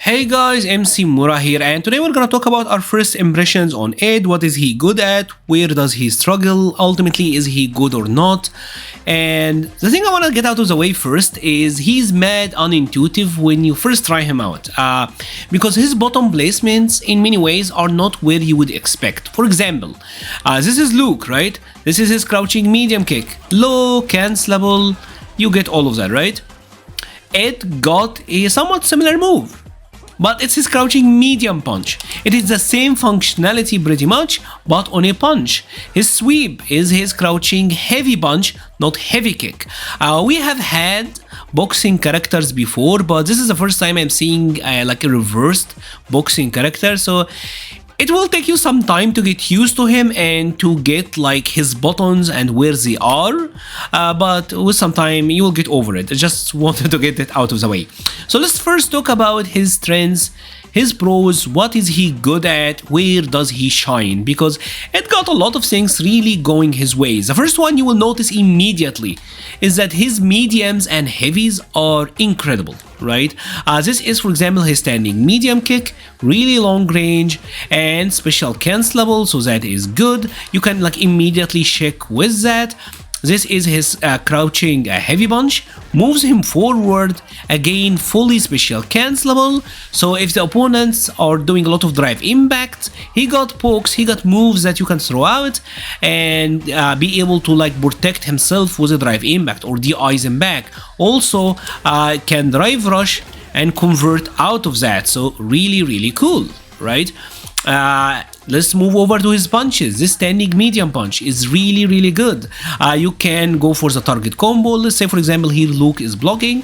Hey guys, MC Mura here, and today we're gonna talk about our first impressions on Ed. What is he good at? Where does he struggle? Ultimately, is he good or not? And the thing I wanna get out of the way first is he's mad unintuitive when you first try him out, because his bottom placements in many ways are not where you would expect. For example, this is Luke, right? This is his crouching medium kick, low, cancelable. You get all of that, right? Ed got a somewhat similar move, but it's his crouching medium punch. It is the same functionality pretty much, but on a punch. His sweep is his crouching heavy punch, not heavy kick. We have had boxing characters before, but this is the first time I'm seeing like a reversed boxing character, so it will take you some time to get used to him and to get like his buttons and where they are, but with some time you will get over it. I just wanted to get it out of the way. So let's first talk about his strengths, his pros, what is he good at, where does he shine, because it got a lot of things really going his ways. The first one you will notice immediately is that his mediums and heavies are incredible, right? This is, for example, his standing medium kick, really long range and special cancelable, so that is good. You can like immediately check with that. This is his crouching heavy punch, moves him forward, again fully special cancelable, so if the opponents are doing a lot of drive impact, he got pokes, he got moves that you can throw out and be able to like protect himself with a drive impact or DIs him back. Also can drive rush and convert out of that, so really cool, right? Let's move over to his punches. This standing medium punch is really good. You can go for the target combo. Let's say, for example, here Luke is blocking,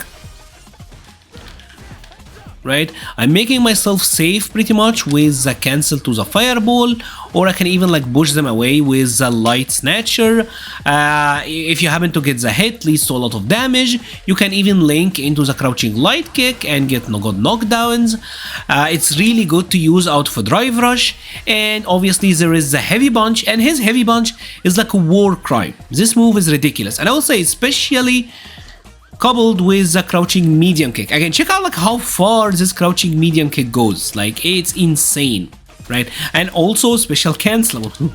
right? I'm making myself safe pretty much with the cancel to the fireball, or I can even like push them away with the light snatcher. If you happen to get the hit, leads to a lot of damage. You can even link into the crouching light kick and get good knockdowns. It's really good to use out for drive rush, and obviously there is the heavy punch, and his heavy punch is like a war crime. This move is ridiculous, and I will say especially coupled with the crouching medium kick. Again, check out like how far this crouching medium kick goes. Like it's insane, right? And also special cancelable.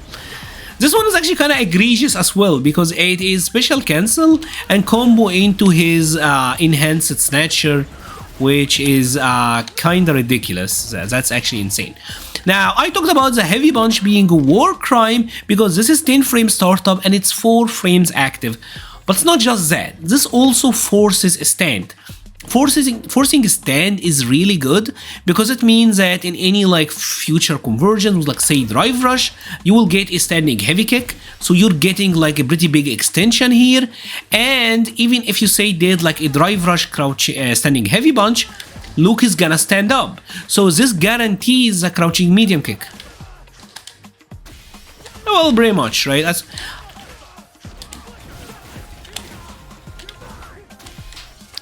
This one is actually kind of egregious as well, because it is special cancel and combo into his enhanced snatcher, which is kind of ridiculous. That's actually insane. Now, I talked about the heavy punch being a war crime because this is 10 frame startup and it's 4 frames active. But it's not just that, this also forces a stand. Forcing a stand is really good because it means that in any like future conversions, like say drive rush, you will get a standing heavy kick, so you're getting like a pretty big extension here. And even if you say did like a drive rush crouch standing heavy punch, Luke is gonna stand up, so this guarantees a crouching medium kick. Well, pretty much, right? That's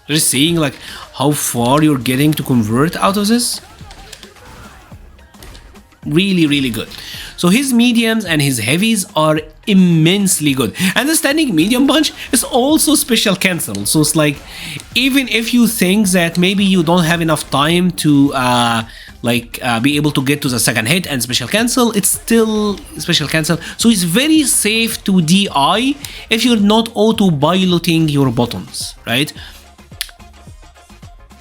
just seeing like how far you're getting to convert out of this. Really good. So his mediums and his heavies are immensely good, and the standing medium punch is also special cancel. So it's like, even if you think that maybe you don't have enough time to be able to get to the second hit and special cancel, it's still special cancel. So it's very safe to DI if you're not auto-piloting your buttons, right?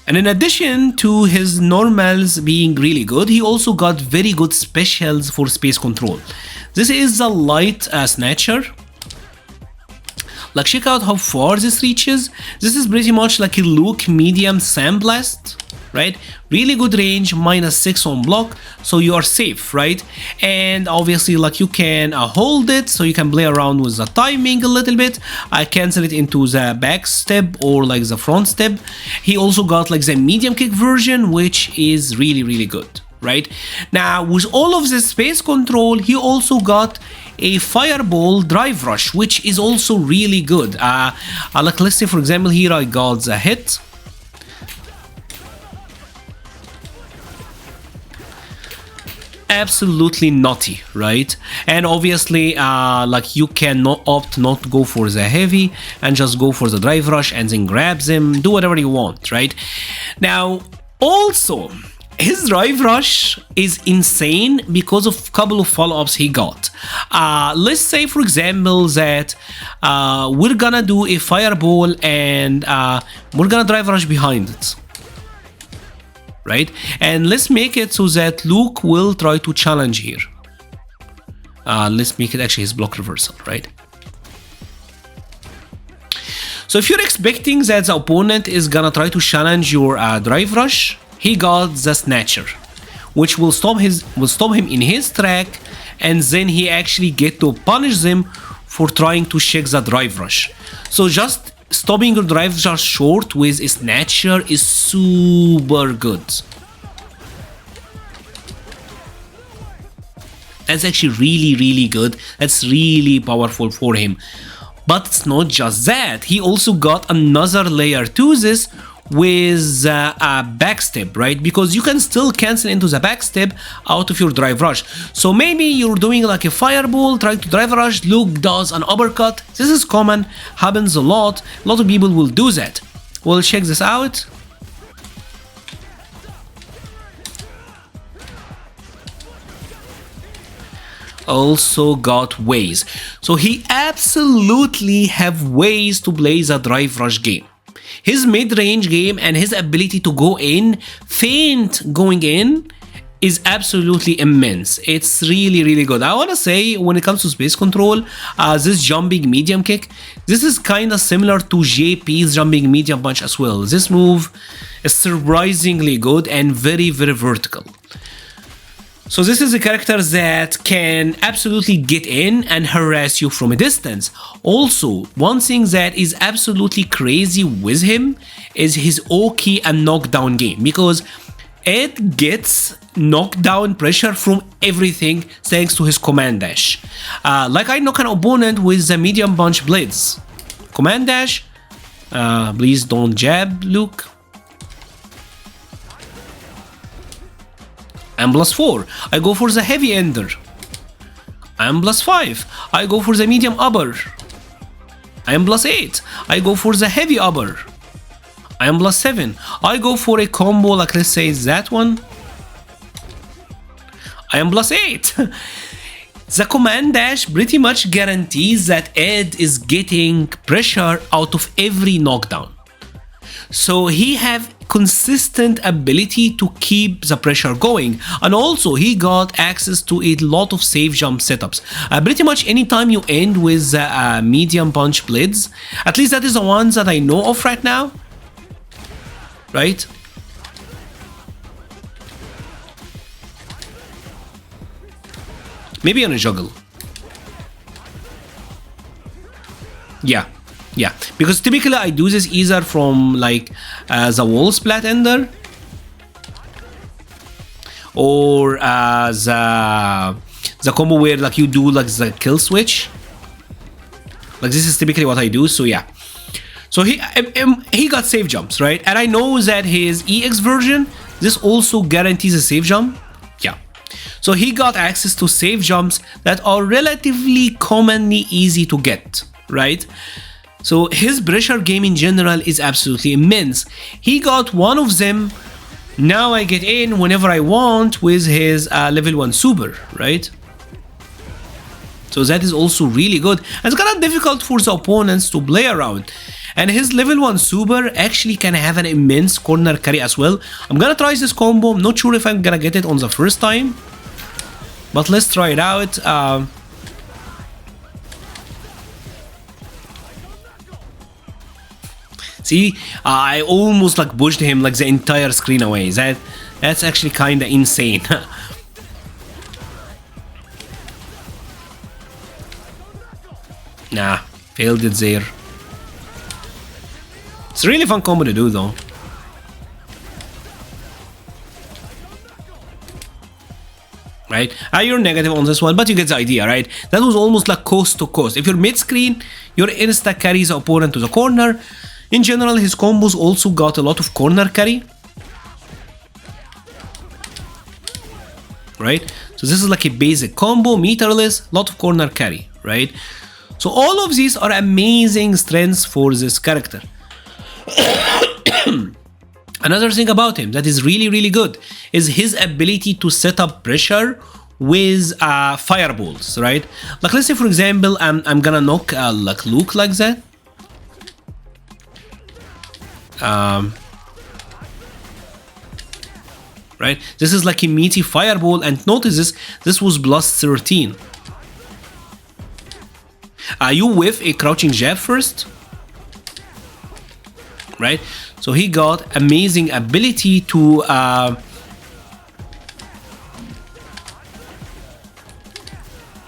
And in addition to his normals being really good, he also got very good specials for space control. This is the light snatcher. Like, check out how far this reaches. This is pretty much like a Luke medium sandblast, right? Really good range, -6 on block, so you are safe, right? And obviously like you can hold it, so you can play around with the timing a little bit. I cancel it into the back step or like the front step. He also got like the medium kick version, which is really good, right? Now with all of this space control, he also got a fireball drive rush, which is also really good. Like let's say for example here I got the hit. Absolutely nutty, right? And obviously like you can opt not to go for the heavy and just go for the drive rush and then grab them, do whatever you want, right? Now also his drive rush is insane because of a couple of follow-ups he got. Let's say, for example, that we're gonna do a fireball and we're gonna drive rush behind it. Right? And let's make it so that Luke will try to challenge here. Let's make it actually his block reversal, right? So if you're expecting that the opponent is gonna try to challenge your drive rush, he got the snatcher, which will stop him in his track, and then he actually get to punish them for trying to check the drive rush. So just stopping your drive rush short with a snatcher is super good. That's actually really good. That's really powerful for him. But it's not just that. He also got another layer to this with a backstep, right? Because you can still cancel into the backstep out of your drive rush. So maybe you're doing like a fireball, trying to drive rush, Luke does an uppercut. This is common, happens a lot. A lot of people will do that. We'll check this out. Also got ways. So he absolutely have ways to play the drive rush game. His mid-range game and his ability to go in, feint going in, is absolutely immense. It's really good. I want to say when it comes to space control, this jumping medium kick, this is kind of similar to JP's jumping medium punch as well. This move is surprisingly good and very vertical. So this is a character that can absolutely get in and harass you from a distance. Also, one thing that is absolutely crazy with him is his Oki and knockdown game, because it gets knockdown pressure from everything thanks to his command dash. Like I knock an opponent with the medium punch blades. Command dash, please don't jab, Luke. I'm +4, I go for the heavy ender. I'm +5, I go for the medium upper. I am +8, I go for the heavy upper. I am +7, I go for a combo like let's say that one. I am +8. The command dash pretty much guarantees that Ed is getting pressure out of every knockdown. So he have consistent ability to keep the pressure going, and also he got access to a lot of safe jump setups. Pretty much anytime you end with medium punch blades, at least that is the ones that I know of right now, right? Maybe on a juggle. Yeah, because typically I do this either from like the wall splat ender or the combo where like you do like the kill switch. Like this is typically what I do. So yeah, so he got safe jumps, right? And I know that his EX version, this also guarantees a safe jump. Yeah, so he got access to safe jumps that are relatively commonly easy to get, right? So his pressure game in general is absolutely immense. He got one of them. Now I get in whenever I want with his level 1 super, right? So that is also really good. And it's kind of difficult for the opponents to play around. And his level 1 super actually can have an immense corner carry as well. I'm gonna try this combo. I'm not sure if I'm gonna get it on the first time, but let's try it out. See, I almost like pushed him like the entire screen away. That's actually kind of insane. Nah, failed it there. It's a really fun combo to do though. Right? You're negative on this one, but you get the idea, right? That was almost like coast to coast. If you're mid-screen, your insta carries the opponent to the corner. In general, his combos also got a lot of corner carry. Right? So this is like a basic combo, meterless, lot of corner carry, right? So all of these are amazing strengths for this character. Another thing about him that is really good is his ability to set up pressure with fireballs, right? Like let's say for example, I'm gonna knock like Luke like that. Right, this is like a meaty fireball, and notice this was plus 13. You whiff a crouching jab first, right? So he got amazing ability to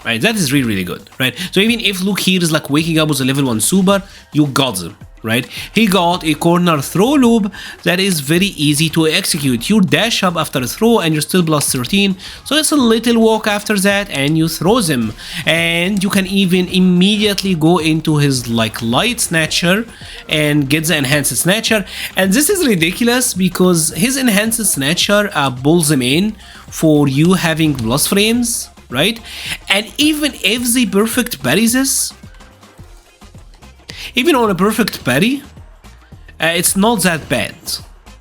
right, that is really good, right? So even if Luke here is like waking up with a level 1 super, you got him, right? He got a corner throw loop that is very easy to execute. You dash up after a throw and you're still plus 13, so it's a little walk after that and you throw them, and you can even immediately go into his like light snatcher and get the enhanced snatcher. And this is ridiculous because his enhanced snatcher pulls him in for you having plus frames, right? And even if they perfect parry this, even on a perfect parry, it's not that bad,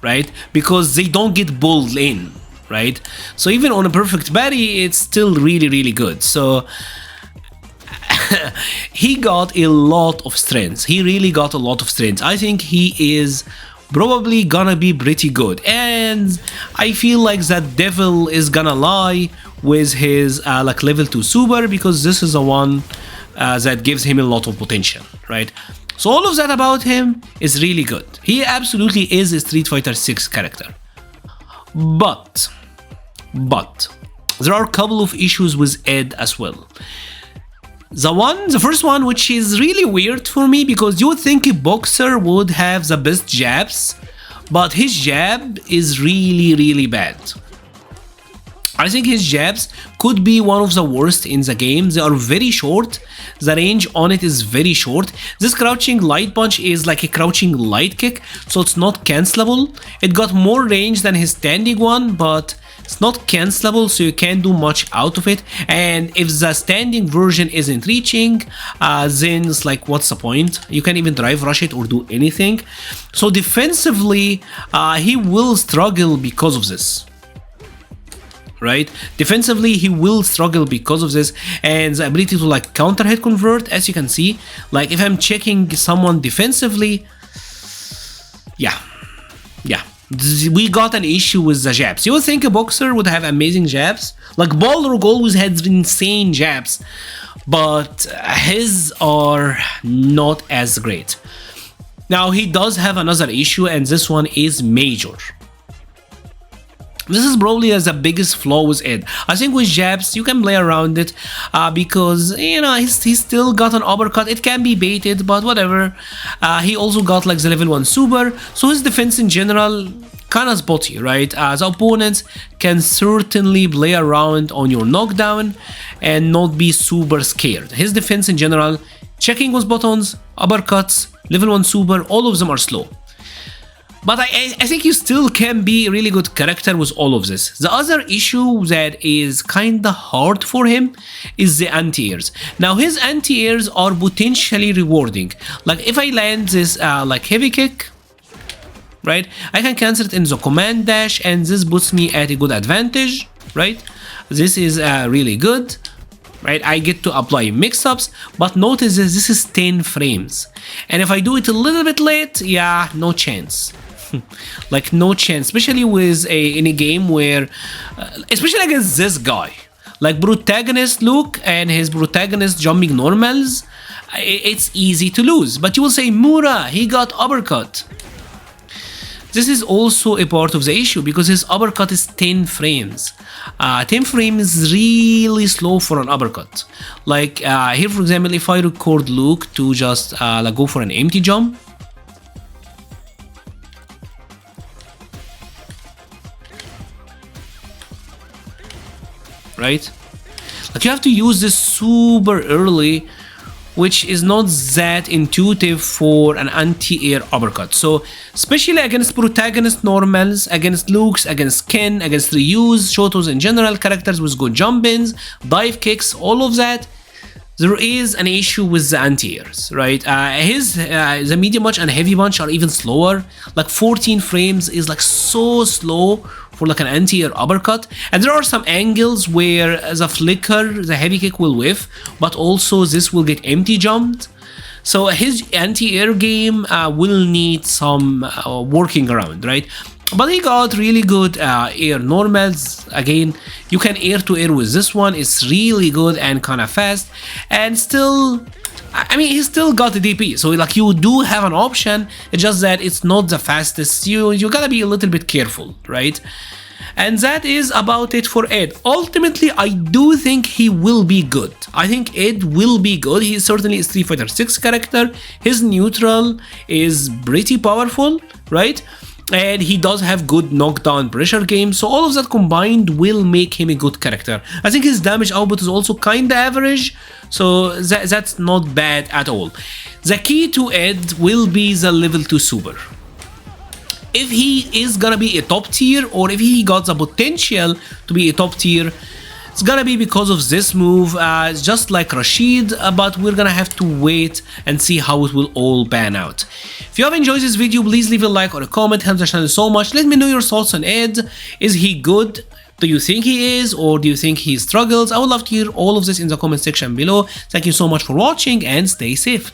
right? Because they don't get pulled in, right? So even on a perfect parry, it's still really good. So he got a lot of strength. He really got a lot of strength. I think he is probably gonna be pretty good, and I feel like that devil is gonna lie with his like level 2 super, because this is the one that gives him a lot of potential, right? So all of that about him is really good. He absolutely is a Street Fighter 6 character. But there are a couple of issues with Ed as well. The first one, which is really weird for me, because you would think a boxer would have the best jabs, but his jab is really bad. I think his jabs could be one of the worst in the game. They are very short. The range on it is very short. This crouching light punch is like a crouching light kick, so it's not cancelable. It got more range than his standing one, but it's not cancelable, so you can't do much out of it. And if the standing version isn't reaching, then it's like, what's the point? You can't even drive rush it or do anything. So defensively, he will struggle because of this. Right? Defensively, he will struggle because of this, and the ability to like counter hit convert, as you can see, like if I'm checking someone defensively, yeah, we got an issue with the jabs. You would think a boxer would have amazing jabs, like Balrog always had insane jabs, but his are not as great. Now he does have another issue, and this one is major. This is probably the biggest flaw with Ed. I think with jabs, you can play around it because, you know, he's still got an uppercut. It can be baited, but whatever. He also got like the level 1 super, so his defense in general kind of spotty, right? The opponents can certainly play around on your knockdown and not be super scared. His defense in general, checking with buttons, uppercuts, level 1 super, all of them are slow. But I think you still can be a really good character with all of this. The other issue that is kinda hard for him is the anti-airs. Now his anti-airs are potentially rewarding. Like if I land this like heavy kick, right, I can cancel it in the command dash, and this puts me at a good advantage, right? This is really good. Right, I get to apply mix-ups, but notice this is 10 frames. And if I do it a little bit late, yeah, no chance. Like no chance, especially with in a game where, especially against this guy, like protagonist Luke and his protagonist jumping normals, it's easy to lose. But you will say, Mura, he got uppercut. This is also a part of the issue because his uppercut is 10 frames. 10 frames is really slow for an uppercut. Like here, for example, if I record Luke to just like go for an empty jump, right? Like you have to use this super early, which is not that intuitive for an anti-air uppercut. So especially against protagonist normals, against Lukes, against Ken, against Ryu's, Shotos in general, characters with good jump-ins, dive kicks, all of that, there is an issue with the anti-airs, right? The medium punch and heavy punch are even slower. Like 14 frames is like so slow for like an anti-air uppercut, and there are some angles where the flicker, the heavy kick will whiff, but also this will get empty jumped. So his anti-air game will need some working around, right? But he got really good air normals. Again, you can air to air with this one. It's really good and kind of fast, and still, I mean, he still got the DP. So like you do have an option. It's just that it's not the fastest. You gotta be a little bit careful, right? And that is about it for Ed. Ultimately, I do think he will be good. I think Ed will be good. He is certainly a Street Fighter 6 character. His neutral is pretty powerful, right? And he does have good knockdown pressure game, so all of that combined will make him a good character. I think his damage output is also kinda average, so that's not bad at all. The key to Ed will be the level 2 super. If he is gonna be a top tier, or if he got the potential to be a top tier, it's gonna be because of this move. It's just like Rashid, but we're gonna have to wait and see how it will all pan out. If you have enjoyed this video, please leave a like or a comment. Helps the channel so much. Let me know your thoughts on Ed. Is he good? Do you think he is, or do you think he struggles? I would love to hear all of this in the comment section below. Thank you so much for watching, and stay safe.